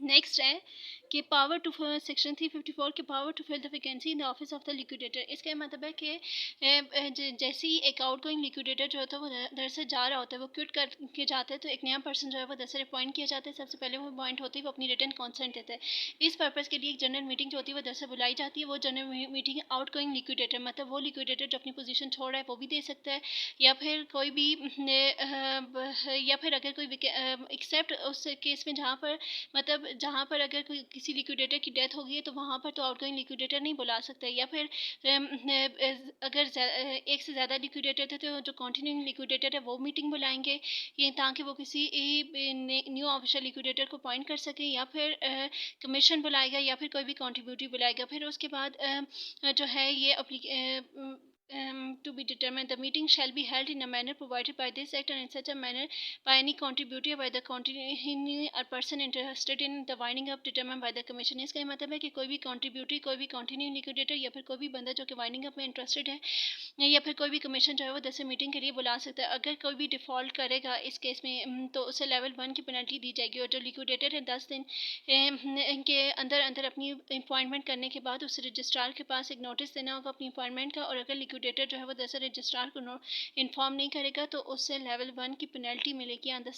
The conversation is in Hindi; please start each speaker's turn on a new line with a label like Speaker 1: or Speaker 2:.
Speaker 1: नेक्स्ट है कि पावर टू सेक्शन 354 के power to fill the vacancy in the office of the liquidator. इसका मतलब है कि जैसे ही एक आउटगोइंग लिक्विडेटर जो होता है वो दर से जा रहा होता है, वो क्विट करके जाता है, तो एक नया पर्सन जो है वो दर से अपॉइंट किया जाता है। सबसे पहले वो अपॉइंट होती है, वो अपनी रिटन कॉन्सेंट देता है। इस पर्पज़ के लिए एक जनरल मीटिंग जो होती है वो दर से बुलाई जाती है। वो जनरल मीटिंग आउटगोइंग लिक्विडेटर मतलब वो लिक्विडेटर जो अपनी पोजीशन छोड़ रहा है वो भी दे सकता है, या फिर कोई भी या फिर अगर कोई एक्सेप्ट उस केस में जहाँ पर मतलब जहाँ पर अगर कोई किसी लिक्विडेटर की डेथ होगी तो वहाँ पर तो आउटगोइंग लिक्विडेटर नहीं बुला सकता, या फिर अगर एक से ज़्यादा लिक्विडेटर थे तो जो कंटिन्यूइंग लिक्विडेटर है वो मीटिंग बुलाएंगे, ये ताकि वो किसी न्यू ऑफिशियल लिक्विडेटर को अपॉइंट कर सकें, या फिर कमीशन बुलाएगा, या फिर कोई भी कंट्रीब्यूटरी बुलाएगा। फिर उसके बाद जो है ये to be determined, the meeting shall be held in a manner provided by this act and in such a manner by any contributor by the continuing or person interested in the winding up determined by the commission। इसका मतलब है कि कोई भी कंट्रीब्यूटरी, कोई भी कंटिन्यूइंग लिक्विडेटर, या फिर कोई भी बंदा जो कि वाइंडिंग अप में इंटरेस्टेड है, या फिर कोई भी कमीशन जो है वो 10 मीटिंग के लिए बुला सकता है। अगर कोई भी डिफ़ॉल्ट करेगा इस केस में तो उसे लेवल 1 की पेनल्टी दी जाएगी, और जो लिक्विडेटर है 10 दिन के अंदर अंदर अपनी अपॉइंटमेंट करने के बाद उस रजिस्ट्रार के पास एक नोटिस देना होगा अपनी अपॉइंटमेंट का, और अगर लिक्विडेटर जो है वो 10 रजिस्ट्रार को इन्फॉर्म नहीं करेगा तो उससे लेवल 1 की पेनल्टी मिलेगी ऑन द